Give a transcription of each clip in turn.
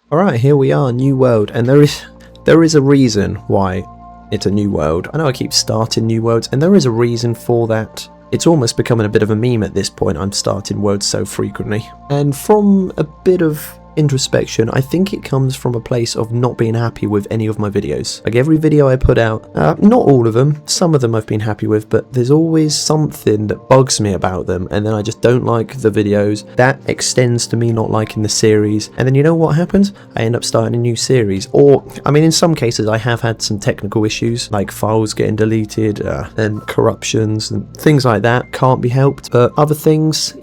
Alright, here we are, new world, and there is a reason why it's a new world. I know I keep starting new worlds, and there is a reason for that. It's almost becoming a bit of a meme at this point, I'm starting worlds so frequently. And from a bit of introspection, I think it comes from a place of not being happy with any of my videos. Like every video I put out, not all of them, some of them I've been happy with, but there's always something that bugs me about them, and then I just don't like the videos. That extends to me not liking the series, and then you know what happens? I end up starting a new series. Or, I mean, in some cases I have had some technical issues, like files getting deleted, and corruptions and things like that can't be helped, but other things,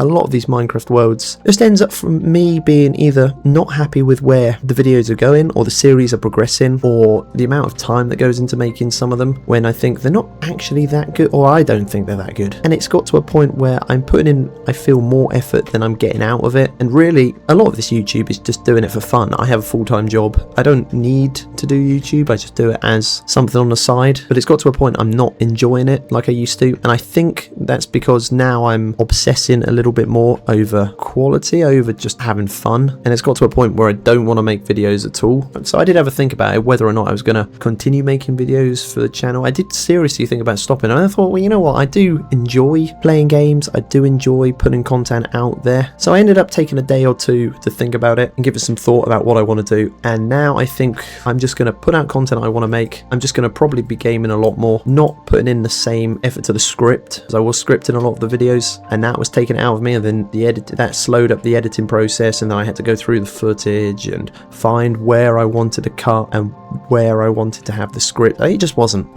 a lot of these Minecraft worlds just ends up from me being either not happy with where the videos are going, or the series are progressing, or the amount of time that goes into making some of them, when I think they're not actually that good, or I don't think they're that good. And it's got to a point where I'm putting in, I feel, more effort than I'm getting out of it. And really, a lot of this YouTube is just doing it for fun. I have a full-time job. I don't need to do YouTube. I just do it as something on the side. But it's got to a point I'm not enjoying it like I used to. And I think that's because now I'm obsessing a little bit more over quality, over just having fun, and it's got to a point where I don't want to make videos at all. So I did have a think about it, whether or not I was going to continue making videos for the channel. I did seriously think about stopping, and I thought, well, you know what, I do enjoy playing games, I do enjoy putting content out there. So I ended up taking a day or two to think about it and give it some thought about what I want to do, and now I think I'm just going to put out content I want to make. I'm just going to probably be gaming a lot more, not putting in the same effort to the script, as I was scripting a lot of the videos, and that was taken out of me, and then that slowed up the editing process, and then I had to go through the footage and find where I wanted to cut and where I wanted to have the script. I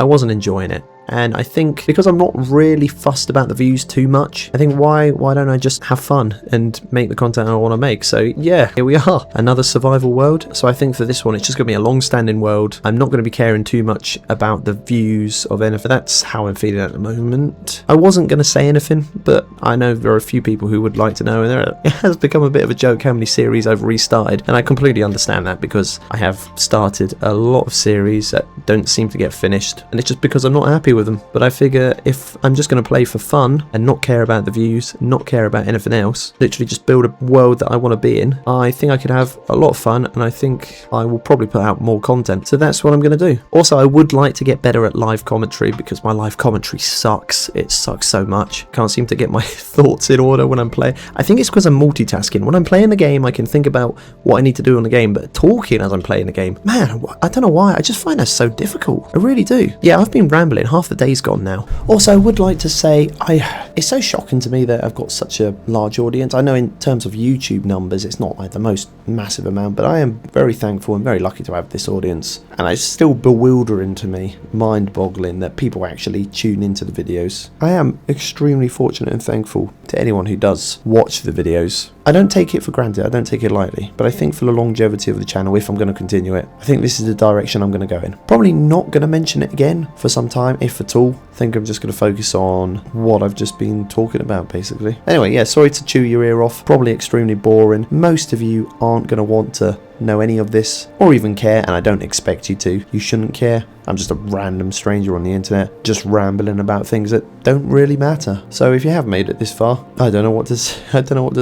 wasn't enjoying it. And I think because I'm not really fussed about the views too much, I think why don't I just have fun and make the content I want to make? So yeah, here we are, another survival world. So I think for this one, it's just going to be a long-standing world. I'm not going to be caring too much about the views of anything. That's how I'm feeling at the moment. I wasn't going to say anything, but I know there are a few people who would like to know, and it has become a bit of a joke how many series I've restarted, and I completely understand that because I have started a lot of series that don't seem to get finished, and it's just because I'm not happy with them. But I figure if I'm just going to play for fun and not care about the views, not care about anything else, literally just build a world that I want to be in, I think I could have a lot of fun, and I think I will probably put out more content. So that's what I'm going to do. Also, I would like to get better at live commentary because my live commentary sucks. It sucks so much. Can't seem to get my thoughts in order when I'm playing. I think it's because I'm multitasking. When I'm playing the game, I can think about what I need to do on the game, but talking as I'm playing the game, man, I don't know why. I just find that so difficult. I really do. Yeah, I've been rambling. Half the day's gone now. Also, I would like to say, it's so shocking to me that I've got such a large audience. I know in terms of YouTube numbers, it's not like the most massive amount, but I am very thankful and very lucky to have this audience. And it's still bewildering to me, mind-boggling that people actually tune into the videos. I am extremely fortunate and thankful to anyone who does watch the videos. I don't take it for granted, I don't take it lightly, but I think for the longevity of the channel, if I'm going to continue it, I think this is the direction I'm going to go in. Probably not going to mention it again for some time, if at all. I think I'm just going to focus on what I've just been talking about, basically. Anyway, yeah, sorry to chew your ear off. Probably extremely boring. Most of you aren't going to want to know any of this or even care, and I don't expect you to. You shouldn't care. I'm just a random stranger on the internet just rambling about things that don't really matter. So if you have made it this far, I don't know what to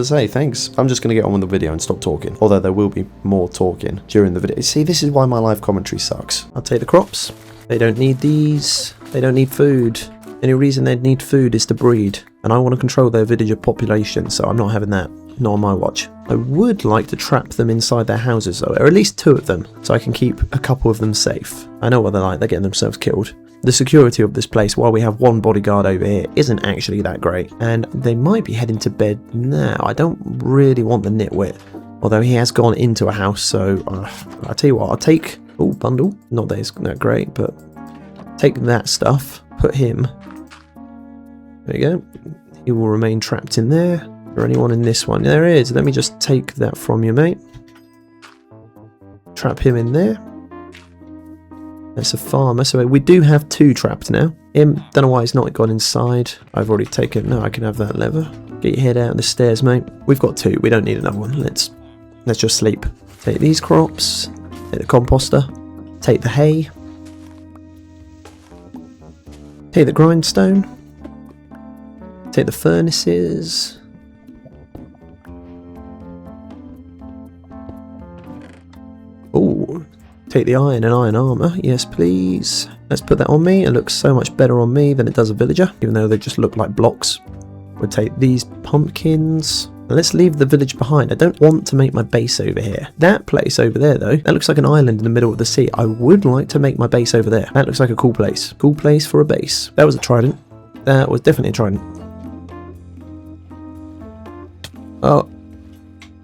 say. Thanks. I'm just going to get on with the video and stop talking, although there will be more talking during the video. See, this is why my live commentary sucks. I'll take the crops. They don't need these. They don't need food. Any reason they'd need food is to breed, and I want to control their villager population, so I'm not having that. Not on my watch. I would like to trap them inside their houses though, or at least 2 of them, so I can keep a couple of them safe. I know what they're like, they're getting themselves killed. The security of this place, while we have one bodyguard over here, isn't actually that great, and they might be heading to bed now. I don't really want the nitwit, although he has gone into a house, so I'll tell you what, I'll take, bundle, not that it's that great, but take that stuff, put him, there you go, he will remain trapped in there. Or anyone in this one? There is. Let me just take that from you, mate. Trap him in there. That's a farmer. So we do have 2 trapped now. Him, don't know why he's not gone inside. I've already taken. No, I can have that lever. Get your head out the stairs, mate. We've got 2. We don't need another one. Let's just sleep. Take these crops. Take the composter. Take the hay. Take the grindstone. Take the furnaces. Oh, take the iron and iron armor. Yes, please. Let's put that on me. It looks so much better on me than it does a villager, even though they just look like blocks. We'll take these pumpkins. Let's leave the village behind. I don't want to make my base over here. That place over there, though, that looks like an island in the middle of the sea. I would like to make my base over there. That looks like a cool place. Cool place for a base. That was a trident. That was definitely a trident. Oh,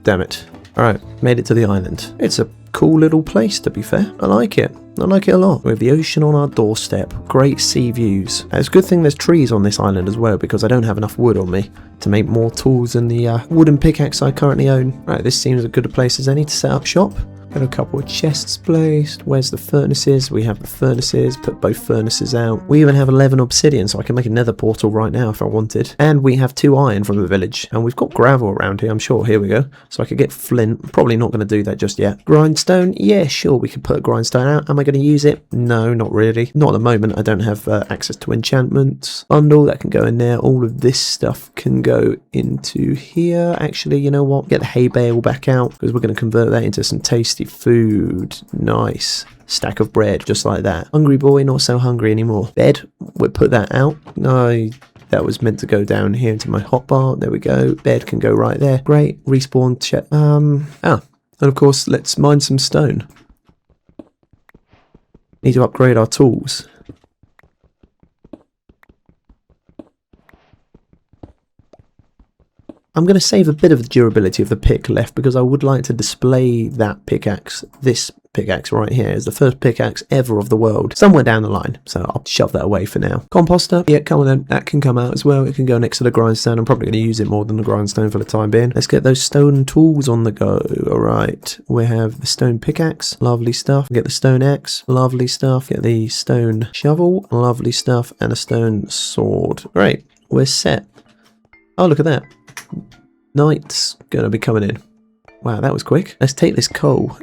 damn it. Alright, made it to the island. It's a cool little place, to be fair. I like it. I like it a lot. We have the ocean on our doorstep. Great sea views. It's a good thing there's trees on this island as well, because I don't have enough wood on me to make more tools than the wooden pickaxe I currently own. Right, this seems as good a place as any to set up shop. Got a couple of chests placed. Where's the furnaces? We have the furnaces. Put both furnaces out. We even have 11 obsidian, so I can make a nether portal right now if I wanted. And we have 2 iron from the village. And we've got gravel around here, I'm sure. Here we go. So I could get flint. Probably not going to do that just yet. Grindstone? Yeah, sure, we could put a grindstone out. Am I going to use it? No, not really. Not at the moment. I don't have access to enchantments. Bundle, that can go in there. All of this stuff can go into here. Actually, you know what? Get the hay bale back out, because we're going to convert that into some tasty food. Nice stack of bread, just like that. Hungry boy, not so hungry anymore. Bed, we'll put that out. No, that was meant to go down here into my hotbar. There we go. Bed can go right there. Great. Respawn check. And of course, let's mine some stone. Need to upgrade our tools. I'm going to save a bit of the durability of the pick left, because I would like to display that pickaxe, this pickaxe right here, as the first pickaxe ever of the world, somewhere down the line. So I'll shove that away for now. Composter, yeah, come on then. That can come out as well. It can go next to the grindstone. I'm probably going to use it more than the grindstone for the time being. Let's get those stone tools on the go. All right, we have the stone pickaxe, lovely stuff. Get the stone axe, lovely stuff. Get the stone shovel, lovely stuff, and a stone sword. Great, we're set. Oh, look at that. Night's gonna be coming in. Wow, that was quick. Let's take this coal.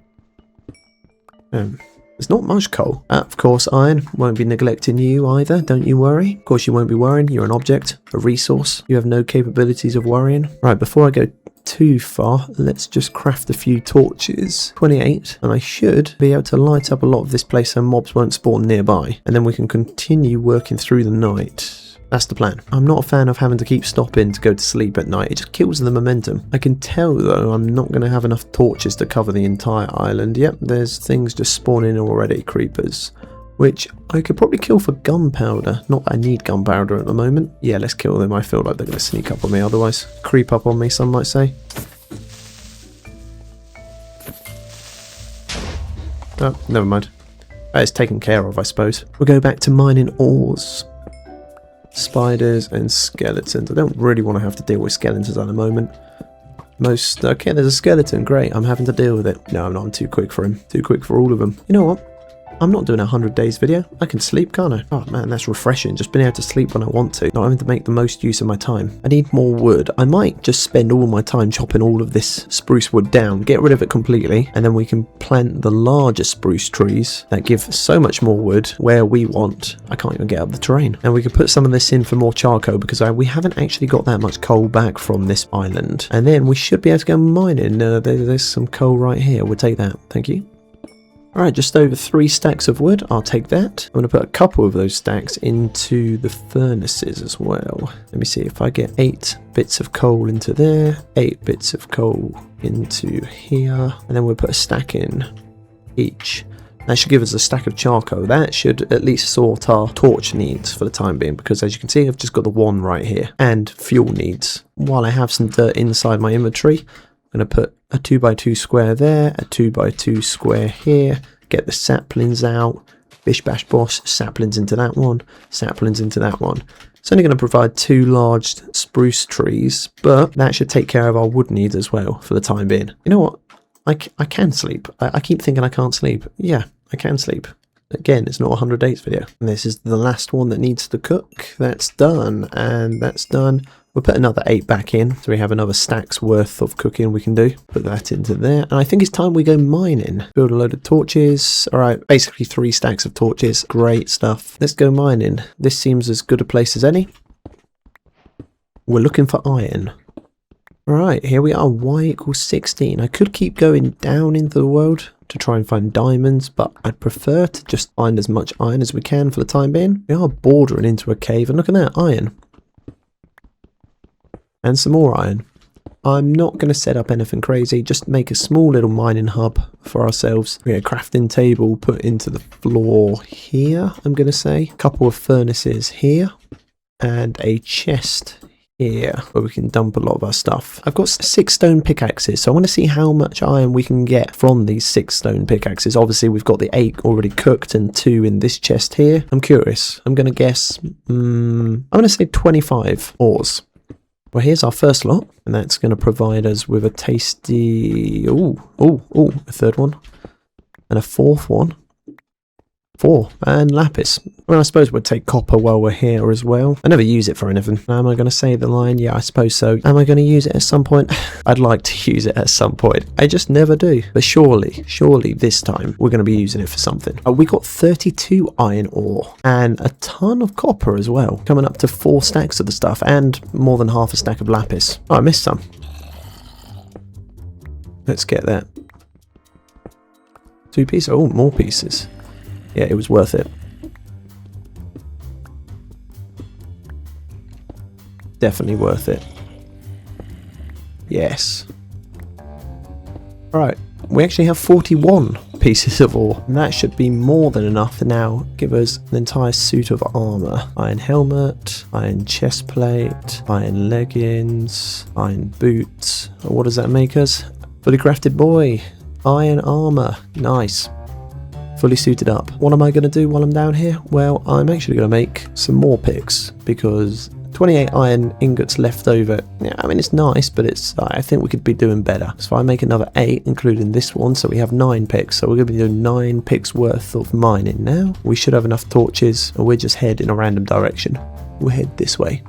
There's not much coal. Of course, iron. Won't be neglecting you either, don't you worry. Of course you won't be worrying. You're an object, a resource. You have no capabilities of worrying. Right, before I go too far, let's just craft a few torches. 28, and I should be able to light up a lot of this place so mobs won't spawn nearby. And then we can continue working through the night. That's the plan. I'm not a fan of having to keep stopping to go to sleep at night. It just kills the momentum. I can tell, though, I'm not going to have enough torches to cover the entire island. Yep, there's things just spawning already, creepers, which I could probably kill for gunpowder. Not that I need gunpowder at the moment. Yeah, let's kill them. I feel like they're going to sneak up on me otherwise. Creep up on me, some might say. Oh, never mind. That is taken care of, I suppose. We'll go back to mining ores. Spiders and skeletons. I don't really want to have to deal with skeletons at the moment. Okay, there's a skeleton. Great, I'm having to deal with it. No, I'm not. I'm too quick for him. Too quick for all of them. You know what? I'm not doing a 100 days video. I can sleep, can't I? Oh man, that's refreshing. Just being able to sleep when I want to. Not having to make the most use of my time. I need more wood. I might just spend all my time chopping all of this spruce wood down, get rid of it completely, and then we can plant the larger spruce trees that give so much more wood where we want. I can't even get up the terrain. And we can put some of this in for more charcoal, because we haven't actually got that much coal back from this island. And then we should be able to go mining. There's some coal right here. We'll take that. Thank you. Alright, just over 3 stacks of wood. I'll take that. I'm going to put a couple of those stacks into the furnaces as well. Let me see if I get 8 bits of coal into there, 8 bits of coal into here, and then we'll put a stack in each. That should give us a stack of charcoal. That should at least sort our torch needs for the time being, because as you can see, I've just got the one right here, and fuel needs. While I have some dirt inside my inventory, I'm going to put a 2x2 square there, a 2x2 square here, get the saplings out, bish bash bosh, saplings into that one, saplings into that one. It's only going to provide 2 large spruce trees, but that should take care of our wood needs as well for the time being. You know what? I can sleep. I keep thinking I can't sleep. Yeah, I can sleep. Again, it's not a 100 days video. And this is the last one that needs to cook. That's done, and that's done. We'll put another 8 back in, so we have another stack's worth of cooking we can do. Put that into there, and I think it's time we go mining. Build a load of torches. Alright, basically 3 stacks of torches. Great stuff. Let's go mining. This seems as good a place as any. We're looking for iron. Right, here we are, y equals 16. I could keep going down into the world to try and find diamonds, but I'd prefer to just find as much iron as we can for the time being. We are bordering into a cave, and look at that, iron. And some more iron. I'm not going to set up anything crazy, just make a small little mining hub for ourselves. We get a crafting table put into the floor here, I'm going to say. A couple of furnaces here, and a chest here where we can dump a lot of our stuff. I've got 6 stone pickaxes, so I want to see how much iron we can get from these 6 stone pickaxes. Obviously we've got the 8 already cooked and 2 in this chest here. I'm curious. I'm going to guess, I'm going to say 25 ores. Well, here's our first lot, and that's going to provide us with a tasty, a 3rd one, and a 4th one. 4, and lapis. Well, I suppose we'll take copper while we're here as well. I never use it for anything. Am I going to say the line? Yeah, I suppose so. Am I going to use it at some point? I'd like to use it at some point. I just never do. But surely this time we're going to be using it for something. We got 32 iron ore and a ton of copper as well. Coming up to 4 stacks of the stuff and more than half a stack of lapis. Oh, I missed some. Let's get that. 2 pieces. Oh, more pieces. Yeah, it was worth it. Definitely worth it. Yes. Right, we actually have 41 pieces of ore, and that should be more than enough to now give us an entire suit of armor. Iron helmet, iron chest plate, iron leggings, iron boots. What does that make us? Fully crafted boy. Iron armor. Nice. Fully suited up. What am I going to do while I'm down here? Well, I'm actually going to make some more picks because 28 iron ingots left over. Yeah, I mean, it's nice, but I think we could be doing better. So I make another 8, including this one, so we have 9 picks. So we're going to be doing 9 picks worth of mining now. We should have enough torches, and we'll just head in a random direction. We'll head this way.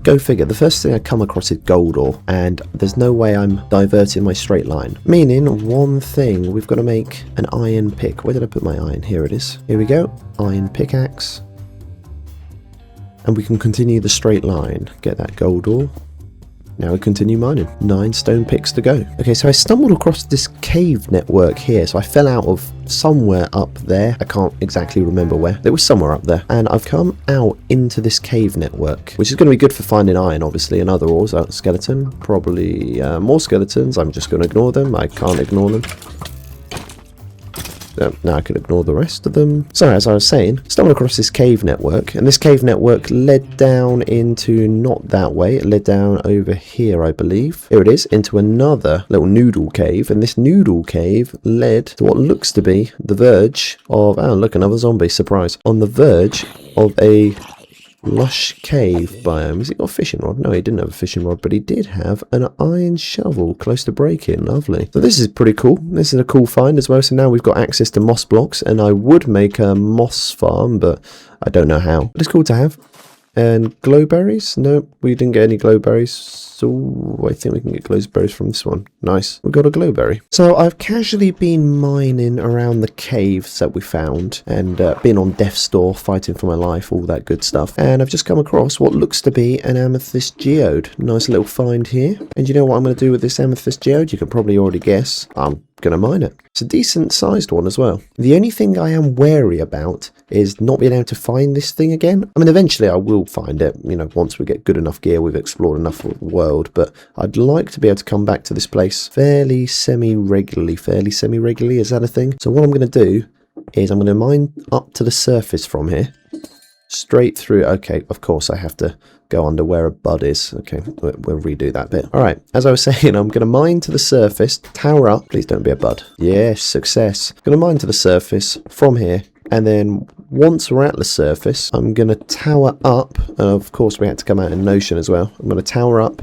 Go figure, the first thing I come across is gold ore, and there's no way I'm diverting my straight line. Meaning, one thing, we've got to make an iron pick. Where did I put my iron? Here it is. Here we go. Iron pickaxe. And we can continue the straight line. Get that gold ore. Now we continue mining. 9 stone picks to go. Okay, so I stumbled across this cave network here. So I fell out of somewhere up there. I can't exactly remember where. It was somewhere up there. And I've come out into this cave network, which is going to be good for finding iron, obviously, and other ores. Skeleton. Probably more skeletons. I'm just going to ignore them. I can't ignore them. Now I can ignore the rest of them. So as I was saying, stumbled across this cave network, and this cave network led down into not that way. It led down over here, I believe. Here it is, into another little noodle cave, and this noodle cave led to what looks to be the verge of, oh look, another zombie, surprise, on the verge of a lush cave biome. Has he got a fishing rod? No, he didn't have a fishing rod, but he did have an iron shovel close to breaking. Lovely. So this is pretty cool. This is a cool find as well. So now we've got access to moss blocks, and I would make a moss farm, but I don't know how. But it's cool to have. And glowberries? Nope, we didn't get any glowberries. So I think we can get glowberries from this one. Nice. We got a glowberry. So I've casually been mining around the caves that we found and been on death's door, fighting for my life, all that good stuff. And I've just come across what looks to be an amethyst geode. Nice little find here. And you know what I'm going to do with this amethyst geode? You can probably already guess. I'm going to mine it. It's a decent sized one as well. The only thing I am wary about is not being able to find this thing again. I mean, eventually I will find it, you know, once we get good enough gear, we've explored enough of the world, but I'd like to be able to come back to this place fairly semi-regularly. Is that a thing? So what I'm going to do is I'm going to mine up to the surface from here, straight through. Okay, of course I have to go under where a bud is. Okay, we'll redo that bit. All right, as I was saying, I'm going to mine to the surface, tower up. Please don't be a bud. Yes, success. I'm going to mine to the surface from here, and then once we're at the surface, I'm going to tower up. And of course, we had to come out in an ocean as well. I'm going to tower up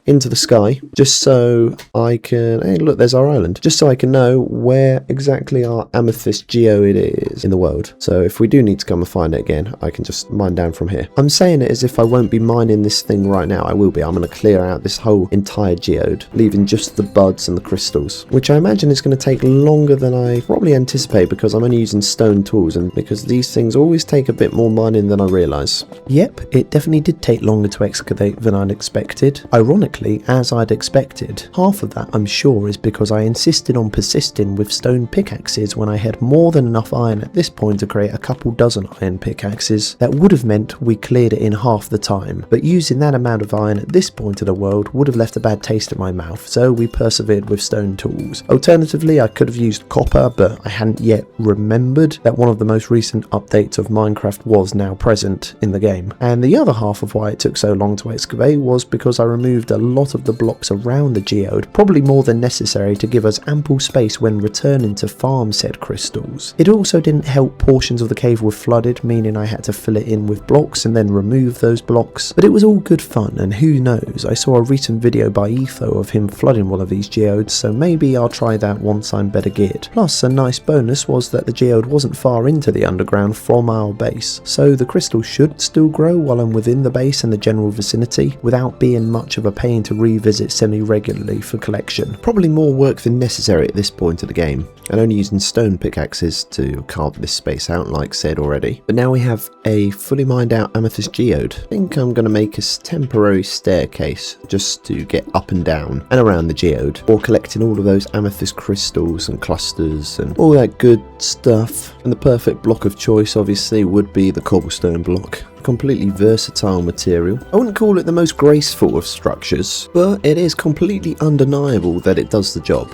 into the sky, just so I can, hey look, there's our island, just so I can know where exactly our amethyst geode is in the world. So if we do need to come and find it again, I can just mine down from here. I'm saying it as if I won't be mining this thing right now. I will be. I'm going to clear out this whole entire geode, leaving just the buds and the crystals, which I imagine is going to take longer than I probably anticipate, because I'm only using stone tools, and because these things always take a bit more mining than I realise. Yep, it definitely did take longer to excavate than I'd expected. Ironically, as I'd expected. Half of that, I'm sure, is because I insisted on persisting with stone pickaxes when I had more than enough iron at this point to create a couple dozen iron pickaxes. That would have meant we cleared it in half the time, but using that amount of iron at this point of the world would have left a bad taste in my mouth, so we persevered with stone tools. Alternatively, I could have used copper, but I hadn't yet remembered that one of the most recent updates of Minecraft was now present in the game. And the other half of why it took so long to excavate was because I removed a lot of the blocks around the geode, probably more than necessary to give us ample space when returning to farm said crystals. It also didn't help portions of the cave were flooded, meaning I had to fill it in with blocks and then remove those blocks, but it was all good fun, and who knows, I saw a recent video by Etho of him flooding one of these geodes, so maybe I'll try that once I'm better geared. Plus, a nice bonus was that the geode wasn't far into the underground from our base, so the crystals should still grow while I'm within the base and the general vicinity, without being much of a pain to revisit semi-regularly for collection. Probably more work than necessary at this point of the game, and only using stone pickaxes to carve this space out like said already. But now we have a fully mined out amethyst geode. I think I'm going to make a temporary staircase just to get up and down and around the geode, or collecting all of those amethyst crystals and clusters and all that good stuff. And the perfect block of choice obviously would be the cobblestone block. Completely versatile material. I wouldn't call it the most graceful of structures, but it is completely undeniable that it does the job.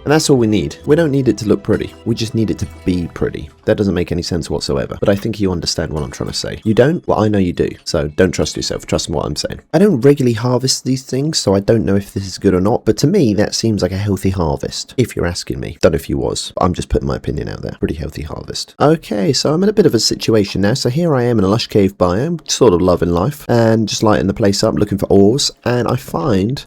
And that's all we need. We don't need it to look pretty. We just need it to be pretty. That doesn't make any sense whatsoever. But I think you understand what I'm trying to say. You don't? Well, I know you do. So don't trust yourself. Trust what I'm saying. I don't regularly harvest these things, so I don't know if this is good or not. But to me, that seems like a healthy harvest. If you're asking me. Don't know if you was. I'm just putting my opinion out there. Pretty healthy harvest. Okay, so I'm in a bit of a situation now. So here I am in a lush cave biome. Sort of loving life. And just lighting the place up, looking for ores. And I find...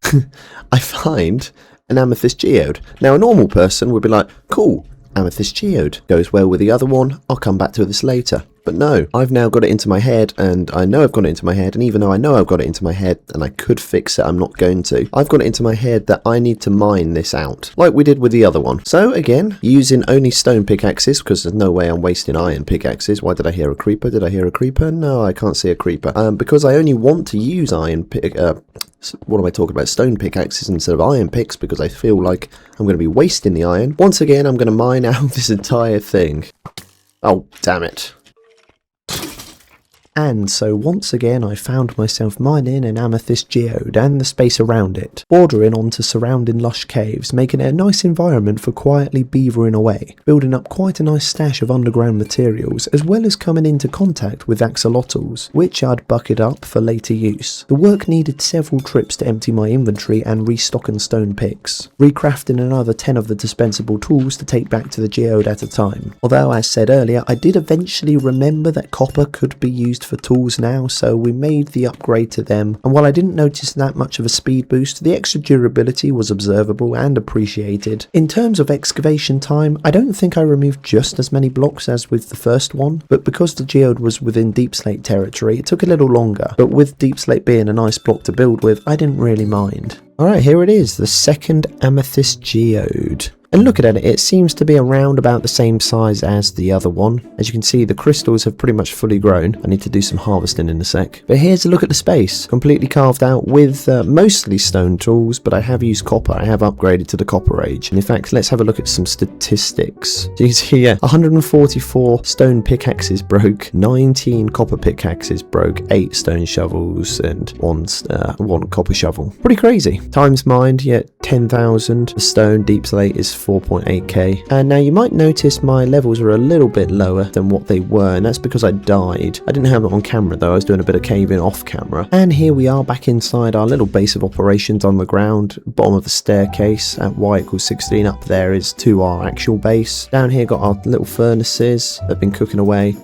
I find... an amethyst geode. Now a normal person would be like, cool, amethyst geode, goes well with the other one, I'll come back to this later. But no, I've now got it into my head, and I know I've got it into my head, and even though I know I've got it into my head and I could fix it, I'm not going to. I've got it into my head that I need to mine this out, like we did with the other one. So again, using only stone pickaxes, because there's no way I'm wasting iron pickaxes. Why did I hear a creeper? Did I hear a creeper? No, I can't see a creeper. Because I only want to use what am I talking about? Stone pickaxes instead of iron picks, because I feel like I'm going to be wasting the iron. Once again, I'm going to mine out this entire thing. Oh, damn it. And so once again I found myself mining an amethyst geode and the space around it, bordering onto surrounding lush caves, making it a nice environment for quietly beavering away, building up quite a nice stash of underground materials, as well as coming into contact with axolotls, which I'd bucket up for later use. The work needed several trips to empty my inventory and restocking stone picks, recrafting another 10 of the dispensable tools to take back to the geode at a time. Although, as said earlier, I did eventually remember that copper could be used for tools now, so we made the upgrade to them, and while I didn't notice that much of a speed boost, the extra durability was observable and appreciated. In terms of excavation time, I don't think I removed just as many blocks as with the first one, but because the geode was within deep slate territory, it took a little longer, but with deep slate being a nice block to build with, I didn't really mind. Alright, here it is, the second amethyst geode. And looking at it, it seems to be around about the same size as the other one. As you can see, the crystals have pretty much fully grown. I need to do some harvesting in a sec. But here's a look at the space. Completely carved out with mostly stone tools, but I have used copper. I have upgraded to the copper age. And in fact, let's have a look at some statistics. So you can see, yeah, 144 stone pickaxes broke, 19 copper pickaxes broke, 8 stone shovels, and one copper shovel. Pretty crazy. Times mined, yeah, 10,000. The stone deep slate is 4.8k. And now you might notice my levels are a little bit lower than what they were, and that's because I died. I didn't have it on camera though, I was doing a bit of caving off camera. And here we are back inside our little base of operations on the ground, bottom of the staircase at y=16. Up there is to our actual base. Down here got our little furnaces that have been cooking away.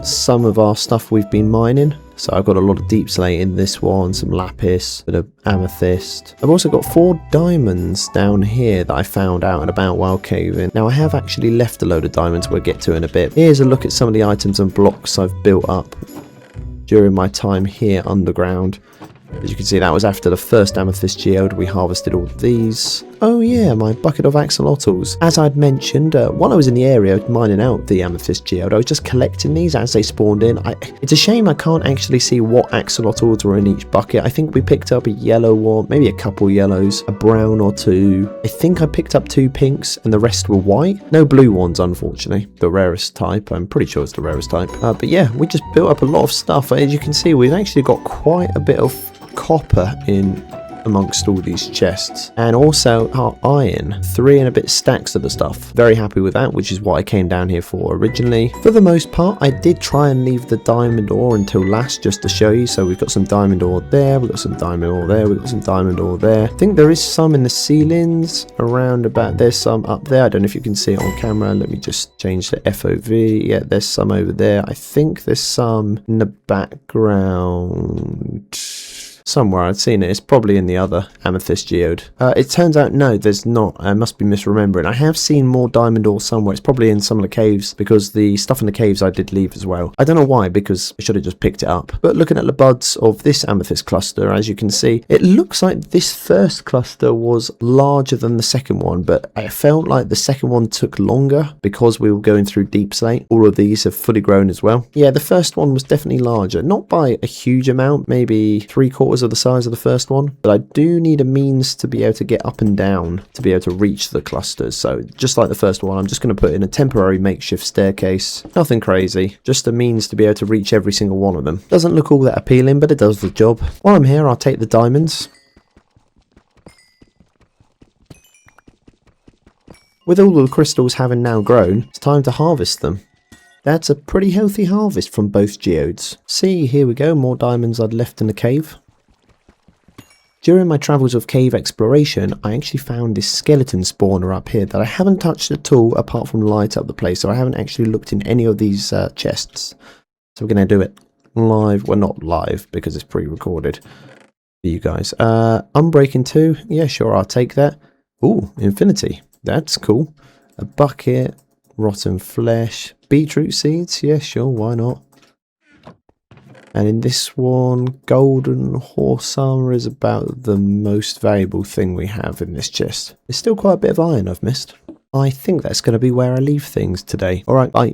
Some of our stuff we've been mining. So I've got a lot of deep slate in this one, some lapis, bit of amethyst. I've also got 4 diamonds down here that I found out and about while caving. Now I have actually left a load of diamonds we'll get to in a bit. Here's a look at some of the items and blocks I've built up during my time here underground. As you can see, that was after the first amethyst geode. We harvested all of these. Oh yeah, my bucket of axolotls. As I'd mentioned, while I was in the area mining out the amethyst geode, I was just collecting these as they spawned in. It's a shame I can't actually see what axolotls were in each bucket. I think we picked up a yellow one, maybe a couple yellows, a brown or 2. I think I picked up 2 pinks and the rest were white. No blue ones, unfortunately. The rarest type. I'm pretty sure it's the rarest type. But yeah, we just built up a lot of stuff. As you can see, we've actually got quite a bit of copper in amongst all these chests, and also our iron, 3 and a bit stacks of the stuff. Very happy with that, which is what I came down here for originally. For the most part, I did try and leave the diamond ore until last just to show you. So we've got some diamond ore there, we've got some diamond ore there, we've got some diamond ore there. I think there is some in the ceilings around about. There's some up there. I don't know if you can see it on camera. Let me just change the FOV. Yeah, there's some over there. I think there's some in the background somewhere. I'd seen it. It's probably in the other amethyst geode. It turns out no, there's not. I must be misremembering. I have seen more diamond ore somewhere. It's probably in some of the caves, because the stuff in the caves I did leave as well. I don't know why, because I should have just picked it up. But looking at the buds of this amethyst cluster, as you can see, it looks like this first cluster was larger than the second one, but I felt like the second one took longer because we were going through deep slate. All of these have fully grown as well. Yeah, the first one was definitely larger, not by a huge amount, maybe 3/4 of the size of the first one, but I do need a means to be able to get up and down to be able to reach the clusters. So just like the first one, I'm just going to put in a temporary makeshift staircase. Nothing crazy, just a means to be able to reach every single one of them. Doesn't look all that appealing, but it does the job. While I'm here, I'll take the diamonds. With all the crystals having now grown, it's time to harvest them. That's a pretty healthy harvest from both geodes. See, here we go, more diamonds I'd left in the cave. During my travels of cave exploration, I actually found this skeleton spawner up here that I haven't touched at all apart from light up the place, so I haven't actually looked in any of these chests. So we're going to do it live. Well, not live because it's pre-recorded for you guys. Unbreaking 2, yeah, sure, I'll take that. Ooh, infinity, that's cool. A bucket, rotten flesh, beetroot seeds, yeah, sure, why not? And in this one, golden horse armor is about the most valuable thing we have in this chest. There's still quite a bit of iron I've missed. I think that's going to be where I leave things today. Alright, bye.